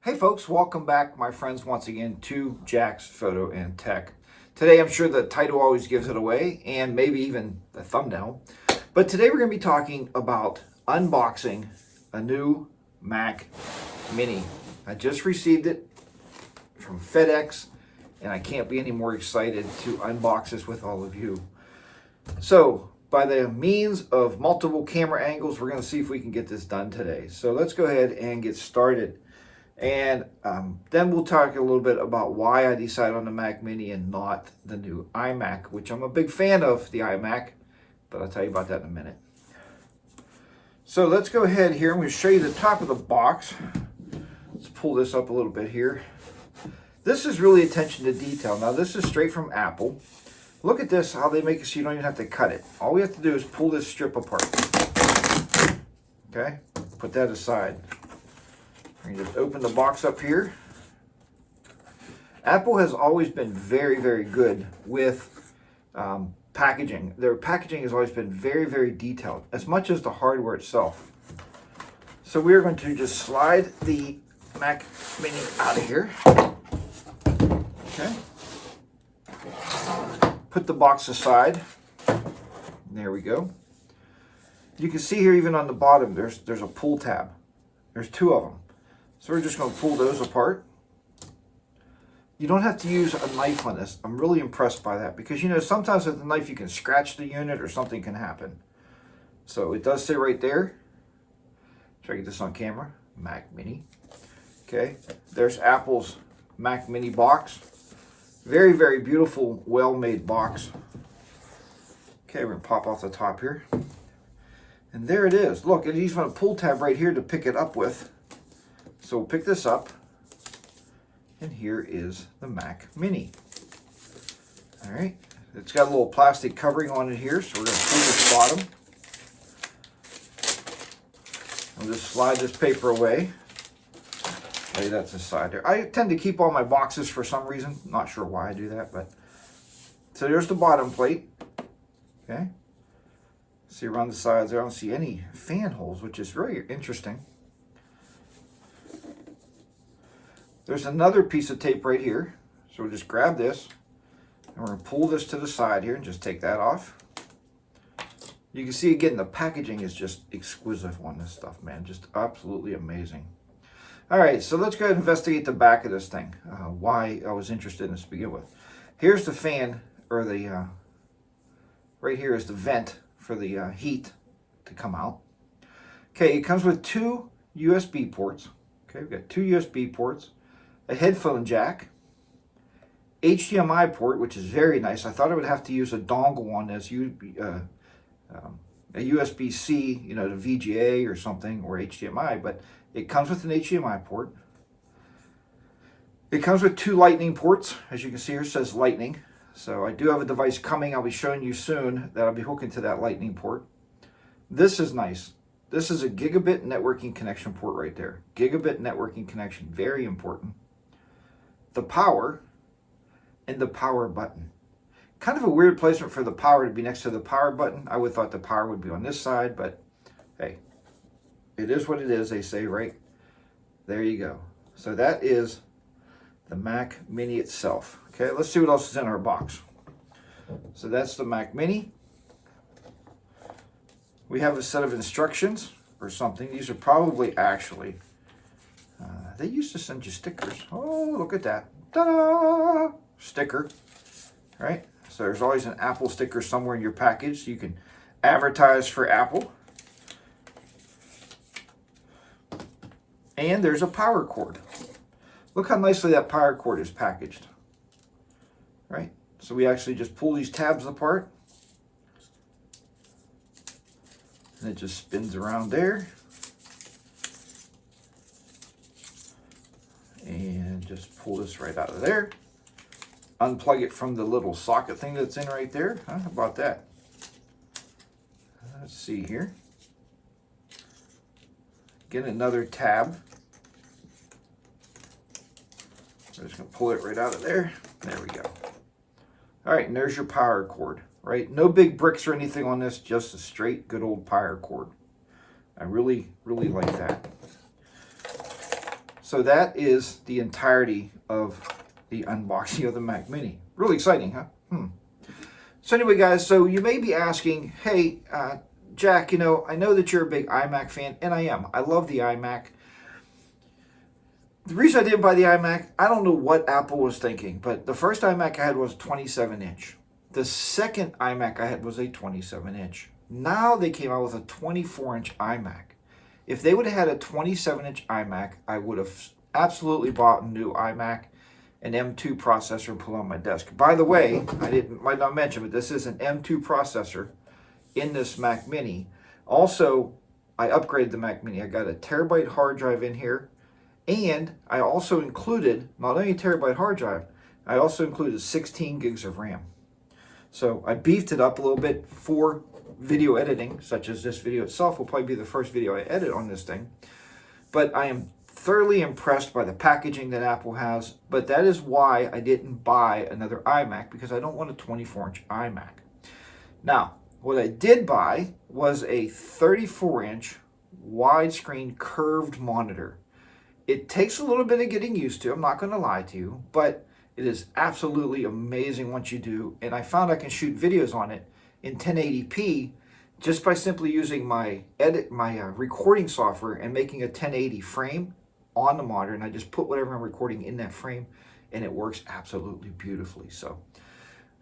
Hey folks, welcome back, my friends, once again to Jack's Photo and Tech. Today, I'm sure the title always gives it away, and maybe even the thumbnail. But today we're going to be talking about unboxing a new Mac Mini. I just received it from FedEx, and I can't be any more excited to unbox this with all of you. So, by the means of multiple camera angles, we're going to see if we can get this done today. So let's go ahead and get started. And then we'll talk a little bit about why I decided on the Mac Mini and not the new iMac, which I'm a big fan of the iMac, but I'll tell you about that in a minute. So let's go ahead here. I'm going to show you the top of the box. Let's pull this up a little bit here. This is really attention to detail. Now this is straight from Apple. Look at this, how they make it so you don't even have to cut it. All we have to do is pull this strip apart. Okay, put that aside. You just open the box up here. Apple has always been very, very good with packaging. Their packaging has always been very, very detailed, as much as the hardware itself. So we're going to just slide the Mac Mini out of here. Okay. Put the box aside. There we go. You can see here, even on the bottom, there's a pull tab. There's two of them. So we're just going to pull those apart. You don't have to use a knife on this. I'm really impressed by that because, you know, sometimes with the knife you can scratch the unit or something can happen. So it does say right there. Try to get this on camera. Mac Mini. Okay. There's Apple's Mac Mini box. Very, very beautiful, well-made box. Okay, we're going to pop off the top here. And there it is. Look, it even a pull tab right here to pick it up with. So we'll pick this up, and here is the Mac Mini. All right, it's got a little plastic covering on it here, so we're going to pull this bottom. I'll just slide this paper away. Lay that to the side there. I tend to keep all my boxes for some reason. Not sure why I do that, but so there's the bottom plate. Okay, see around the sides there, I don't see any fan holes, which is very interesting. There's another piece of tape right here. So we'll just grab this and we're going to pull this to the side here and just take that off. You can see again, the packaging is just exquisite on this stuff, man. Just absolutely amazing. All right, so let's go ahead and investigate the back of this thing. Why I was interested in this to begin with. Here's the fan, or the, right here is the vent for the heat to come out. Okay, it comes with two USB ports. Okay, we've got two USB ports. A headphone jack, HDMI port, which is very nice. I thought I would have to use a dongle on this, a USB-C, you know, to VGA or something, or HDMI, but it comes with an HDMI port. It comes with two lightning ports. As you can see here, it says lightning. So I do have a device coming I'll be showing you soon that I'll be hooking to that lightning port. This is nice. This is a gigabit networking connection port right there. Gigabit networking connection, very important. The power and the power button. Kind of a weird placement for the power to be next to the power button. I would have thought the power would be on this side, but hey, it is what it is, they say, right? There you go. So that is the Mac Mini itself. Okay, let's see what else is in our box. So that's the Mac Mini. We have a set of instructions or something. These are probably actually, they used to send you stickers. Oh, look at that. Ta-da! Sticker, right? So there's always an Apple sticker somewhere in your package so you can advertise for Apple. And there's a power cord. Look how nicely that power cord is packaged, right? So we actually just pull these tabs apart. And it just spins around there. And just pull this right out of there. Unplug it from the little socket thing that's in right there. How about that? Let's see here. Get another tab. I'm just going to pull it right out of there. There we go. All right, and there's your power cord, right? No big bricks or anything on this, just a straight good old power cord. I really, really like that. so that is the entirety of the unboxing of the Mac Mini. Really exciting, huh? So anyway, guys, so you may be asking, hey, Jack, I know that you're a big iMac fan, and I am. I love the iMac. The reason I didn't buy the iMac, I don't know what Apple was thinking, but the first iMac I had was 27-inch. The second iMac I had was a 27-inch. Now they came out with a 24-inch iMac. If they would have had a 27-inch iMac, I would have absolutely bought a new iMac, an M2 processor, and put it on my desk. By the way, might not mention, but this is an M2 processor in this Mac Mini. Also, I upgraded the Mac Mini. I got a terabyte hard drive in here, and I also included, not only a terabyte hard drive, I also included 16 gigs of RAM. So I beefed it up a little bit for video editing, such as this video itself will probably be the first video I edit on this thing. But I am thoroughly impressed by the packaging that Apple has, but that is why I didn't buy another iMac, because I don't want a 24-inch iMac. Now, what I did buy was a 34-inch widescreen curved monitor. It takes a little bit of getting used to, I'm not going to lie to you, but it is absolutely amazing once you do, and I found I can shoot videos on it in 1080p just by simply using my recording software and making a 1080 frame on the monitor, and I just put whatever I'm recording in that frame, and it works absolutely beautifully. So,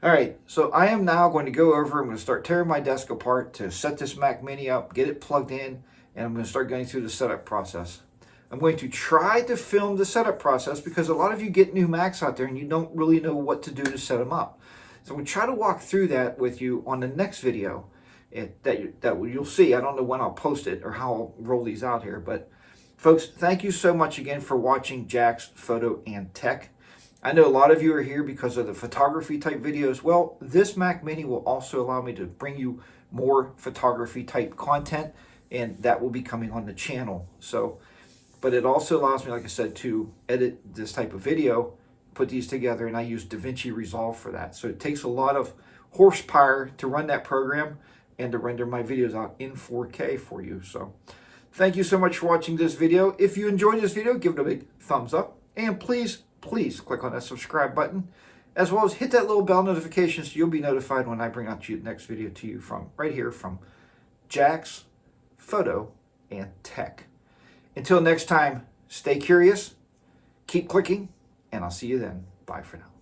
all right, so I am now going to go over, I'm going to start tearing my desk apart to set this Mac Mini up, get it plugged in, and I'm going to start going through the setup process. I'm going to try to film the setup process because a lot of you get new Macs out there and you don't really know what to do to set them up. So I'm going to try to walk through that with you on the next video that you'll see. I don't know when I'll post it or how I'll roll these out here, but folks, thank you so much again for watching Jack's Photo and Tech. I know a lot of you are here because of the photography type videos. Well, this Mac Mini will also allow me to bring you more photography type content, and that will be coming on the channel. So, but it also allows me, like I said, to edit this type of video, put these together, and I use DaVinci Resolve for that. So it takes a lot of horsepower to run that program and to render my videos out in 4K for you. So thank you so much for watching this video. If you enjoyed this video, give it a big thumbs up, and please click on that subscribe button, as well as hit that little bell notification so you'll be notified when I bring out the next video to you from right here from Jack's Photo and Tech. Until next time, stay curious, keep clicking, and I'll see you then. Bye for now.